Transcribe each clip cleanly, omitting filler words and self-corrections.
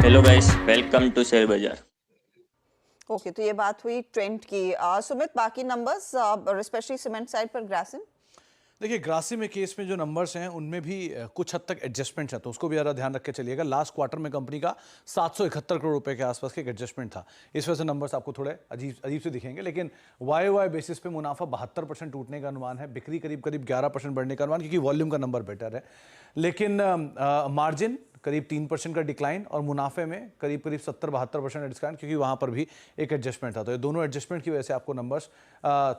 Hello guys, welcome to share बाजार। Okay, तो ये बात हुई ट्रेंड की। सुमित, बाकी नंबर्स स्पेशली सीमेंट साइड पर ग्रासिम। देखिए ग्रासिम में केस में जो नंबर्स हैं उनमें भी कुछ हद तक एडजस्टमेंट्स हैं, तो उसको भी ज़रा ध्यान रख के चलिएगा। लास्ट क्वार्टर में कंपनी का 771 करोड़ रुपए के आसपास के एक एडजस्टमेंट था, इस वजह से नंबर्स आपको थोड़े अजीब अजीब से दिखेंगे। लेकिन वाई वाई बेसिस पे मुनाफा 72% टूटने का अनुमान है, बिक्री करीब करीब 11% बढ़ने का अनुमान, क्योंकि वॉल्यूम का नंबर बेटर है। लेकिन मार्जिन करीब 3% का डिक्लाइन और मुनाफे में करीब करीब 70-72% डिस्काउंट, क्योंकि वहाँ पर भी एक एडजस्टमेंट था। तो ये दोनों एडजस्टमेंट की वजह से आपको नंबर्स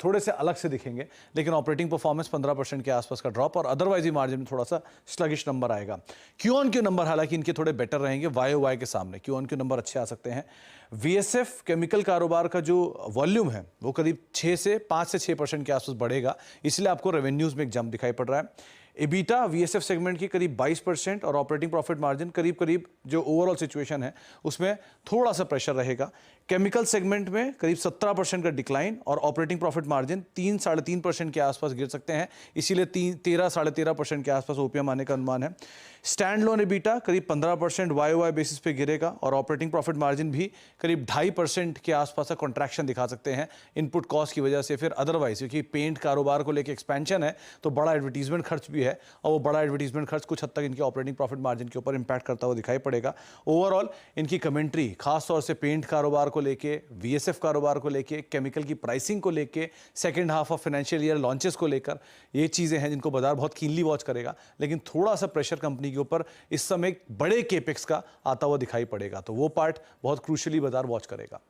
थोड़े से अलग से दिखेंगे। लेकिन ऑपरेटिंग परफॉर्मेंस 15% के आसपास का ड्रॉप और अदरवाइज ही मार्जिन में थोड़ा सा स्लगिश नंबर आएगा। क्यू ऑन क्यू नंबर हालांकि इनके थोड़े बेटर रहेंगे, वाई वाई के सामने क्यू ऑन क्यू नंबर अच्छे आ सकते हैं। वीएसएफ केमिकल कारोबार का जो वॉल्यूम है वो करीब 5 से 6% के आसपास बढ़ेगा, इसलिए आपको रेवेन्यूज में एक जंप दिखाई पड़ रहा है। एबिटा वीएसएफ सेगमेंट की करीब 22% और ऑपरेटिंग प्रॉफिट मार्जिन करीब करीब जो ओवरऑल सिचुएशन है उसमें थोड़ा सा प्रेशर रहेगा। केमिकल सेगमेंट में करीब 17% का डिक्लाइन और ऑपरेटिंग प्रॉफिट मार्जिन 3-3.5% के आसपास गिर सकते हैं, इसीलिए 13-13.5% के आसपास ओपीएम आने का अनुमान है। स्टैंड लोन एबिटा करीब 15% वाई वाई बेसिस पे गिरेगा और ऑपरेटिंग प्रॉफिट मार्जिन भी करीब 2.5% के आसपास का कॉन्ट्रैक्शन दिखा सकते हैं इनपुट कॉस्ट की वजह से। फिर अदरवाइज क्योंकि पेंट कारोबार को लेकर एक्सपेंशन है तो बड़ा एडवर्टीजमेंट खर्च भी है, और वो बड़ा एडवर्टीजमेंट खर्च कुछ हद तक इनके ऑपरेटिंग प्रॉफिट मार्जिन के ऊपर इंपैक्ट करता हुआ दिखाई पड़ेगा। ओवरऑल इनकी कमेंट्री खासतौर से पेंट कारोबार को लेके, वीएसएफ कारोबार को लेके, केमिकल की प्राइसिंग को लेके, second half of financial year launches को लेकर, ये चीज़ें हैं जिनको बाजार बहुत कीनली वॉच करेगा। लेकिन थोड़ा सा प्रेशर कंपनी के ऊपर इस समय एक बड़े केपेक्स का आता हुआ दिखाई पड़ेगा, तो वो पार्ट बहुत क्रूशली बाजार वॉच करेगा।